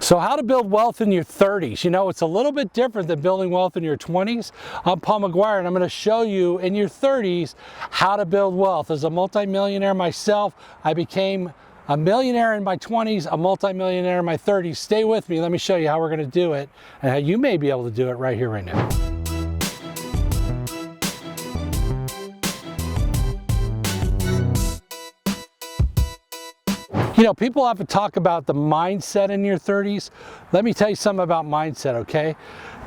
So how to build wealth in your 30s. You know, it's a little bit different than building wealth in your 20s. I'm Paul Maguire, and I'm going to show you in your 30s how to build wealth. As a multimillionaire myself, I became a millionaire in my 20s, a multimillionaire in my 30s. Stay with me. Let me show you how we're going to do it and how you may be able to do it right here, right now. You know, people often talk about the mindset in your 30s. Let me tell you something about mindset, okay?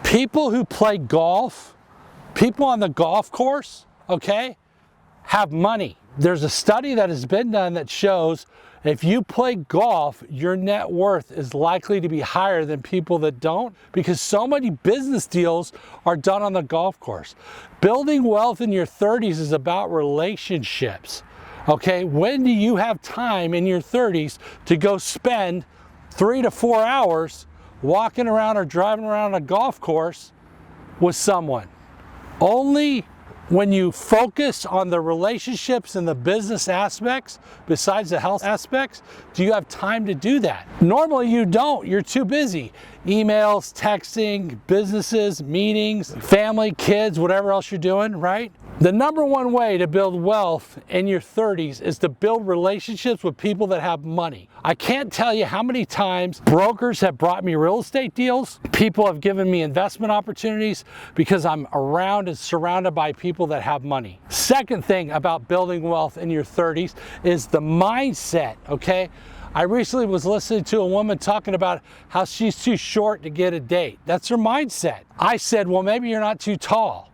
People who play golf, people on the golf course, okay, have money. There's a study that has been done that shows if you play golf, your net worth is likely to be higher than people that don't, because so many business deals are done on the golf course. Building wealth in your 30s is about relationships. Okay, when do you have time in your 30s to go spend 3 to 4 hours walking around or driving around a golf course with someone? Only when you focus on the relationships and the business aspects, besides the health aspects, do you have time to do that. Normally you don't, you're too busy. Emails, texting, businesses, meetings, family, kids, whatever else you're doing, right? The number one way to build wealth in your 30s is to build relationships with people that have money. I can't tell you how many times brokers have brought me real estate deals. People have given me investment opportunities because I'm around and surrounded by people that have money. Second thing about building wealth in your 30s is the mindset, okay? I recently was listening to a woman talking about how she's too short to get a date. That's her mindset. I said, well, maybe you're not too tall.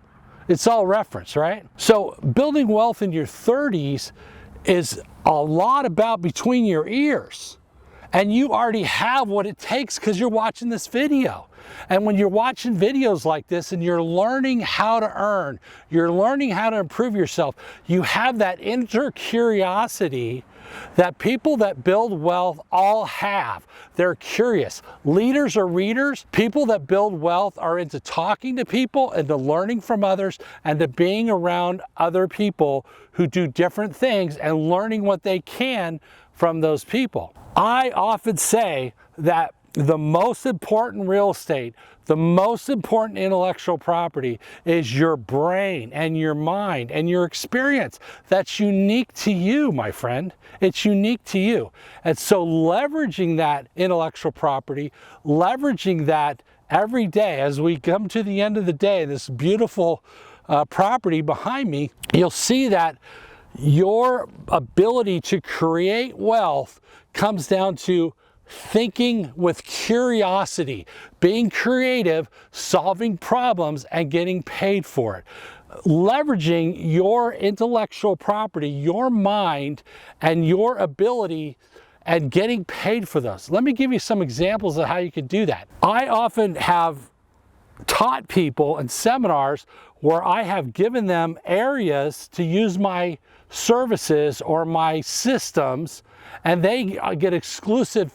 It's all reference, right? So building wealth in your 30s is a lot about between your ears. And you already have what it takes because you're watching this video. And when you're watching videos like this and you're learning how to earn, you're learning how to improve yourself, you have that inner curiosity that people that build wealth all have. They're curious. Leaders are readers. People that build wealth are into talking to people and to learning from others and to being around other people who do different things and learning what they can from those people. I often say that the most important real estate, the most important intellectual property is your brain and your mind and your experience. That's unique to you, my friend. It's unique to you. And so leveraging that intellectual property, leveraging that every day as we come to the end of the day, this beautiful property behind me, you'll see that your ability to create wealth comes down to thinking with curiosity, being creative, solving problems, and getting paid for it. Leveraging your intellectual property, your mind, and your ability, and getting paid for those. Let me give you some examples of how you can do that. I often have taught people in seminars where I have given them areas to use my services or my systems, and they get exclusive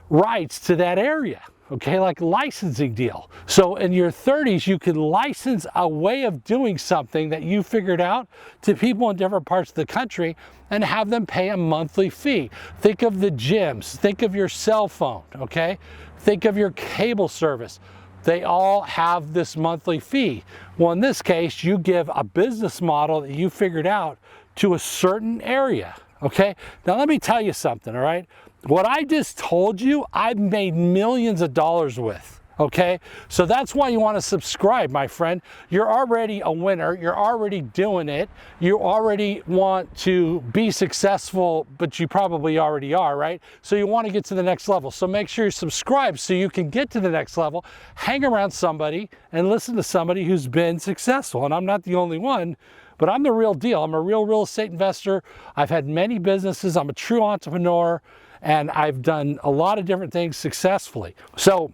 rights to that area, okay, like licensing deal. So in your 30s, you can license a way of doing something that you figured out to people in different parts of the country and have them pay a monthly fee. Think of the gyms, think of your cell phone, okay? Think of your cable service. They all have this monthly fee. Well, in this case, you give a business model that you figured out to a certain area, okay? Now let me tell you something, all right? What I just told you, I've made millions of dollars with, okay? So that's why you want to subscribe, my friend. You're already a winner. You're already doing it. You already want to be successful, but you probably already are, right? So you want to get to the next level. So make sure you subscribe so you can get to the next level. Hang around somebody and listen to somebody who's been successful. And I'm not the only one, but I'm the real deal. I'm a real estate investor. I've had many businesses. I'm a true entrepreneur. And I've done a lot of different things successfully. So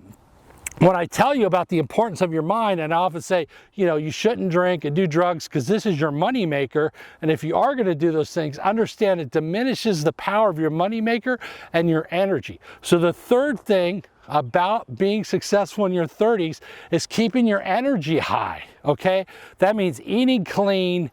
when I tell you about the importance of your mind, and I often say, you know, you shouldn't drink and do drugs because this is your money maker. And if you are going to do those things, understand it diminishes the power of your money maker and your energy. So the third thing about being successful in your 30s is keeping your energy high, okay? That means eating clean,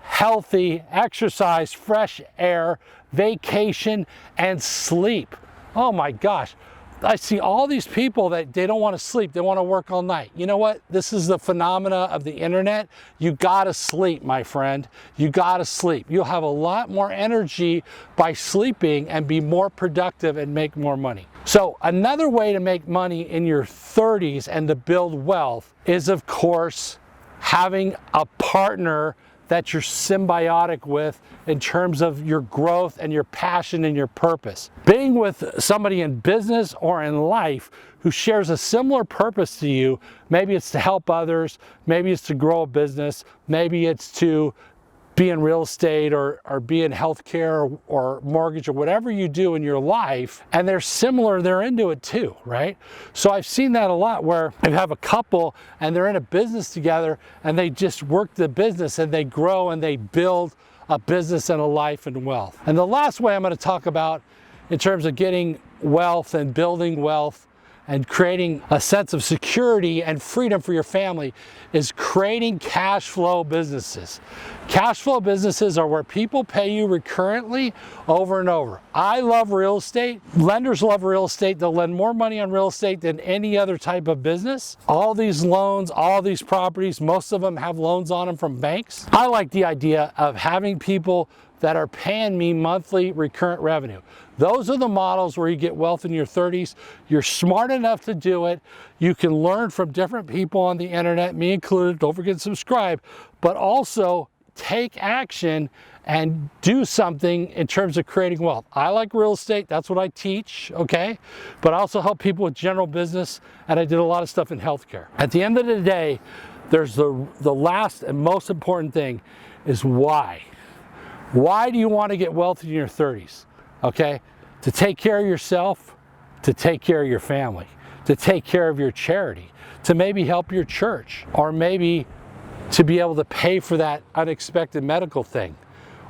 healthy, exercise, fresh air, vacation, and sleep. Oh my gosh, I see all these people that they don't want to sleep, they want to work all night. You know what? This is the phenomena of the internet. You gotta sleep, my friend. You gotta sleep. You'll have a lot more energy by sleeping and be more productive and make more money. So another way to make money in your 30s and to build wealth is, of course, having a partner that you're symbiotic with in terms of your growth and your passion and your purpose. Being with somebody in business or in life who shares a similar purpose to you, maybe it's to help others, maybe it's to grow a business, maybe it's to be in real estate or be in healthcare or mortgage or whatever you do in your life, and they're similar, they're into it too, right? So I've seen that a lot where you have a couple and they're in a business together and they just work the business and they grow and they build a business and a life and wealth. And the last way I'm going to talk about in terms of getting wealth and building wealth and creating a sense of security and freedom for your family is creating cash flow businesses. Cash flow businesses are where people pay you recurrently over and over. I love real estate. Lenders love real estate. They'll lend more money on real estate than any other type of business. All these loans, all these properties, most of them have loans on them from banks. I like the idea of having people that are paying me monthly recurrent revenue. Those are the models where you get wealth in your 30s. You're smart enough to do it. You can learn from different people on the internet, me included. Don't forget to subscribe, but also take action and do something in terms of creating wealth. I like real estate. That's what I teach, okay? But I also help people with general business, and I did a lot of stuff in healthcare. At the end of the day, there's the last and most important thing is why. Why do you want to get wealth in your 30s? Okay, to take care of yourself, to take care of your family, to take care of your charity, to maybe help your church, or maybe to be able to pay for that unexpected medical thing,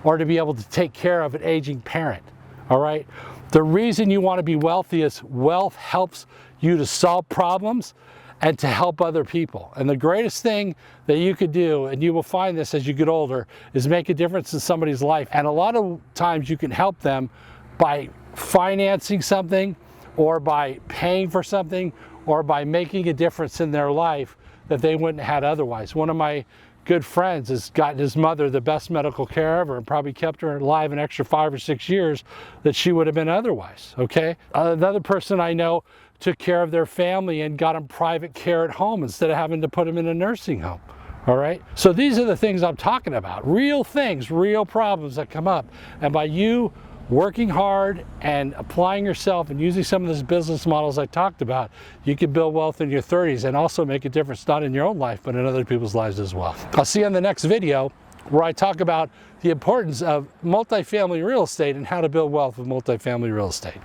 or to be able to take care of an aging parent, all right? The reason you want to be wealthy is wealth helps you to solve problems and to help other people. And the greatest thing that you could do, and you will find this as you get older, is make a difference in somebody's life. And a lot of times you can help them by financing something, or by paying for something, or by making a difference in their life that they wouldn't have had otherwise. One of my good friends has gotten his mother the best medical care ever and probably kept her alive an extra 5 or 6 years that she would have been otherwise, okay? Another person I know took care of their family and got them private care at home instead of having to put them in a nursing home, all right? So these are the things I'm talking about, real things, real problems that come up. And by you working hard and applying yourself and using some of these business models I talked about, you can build wealth in your 30s and also make a difference not in your own life, but in other people's lives as well. I'll see you in the next video where I talk about the importance of multifamily real estate and how to build wealth with multifamily real estate.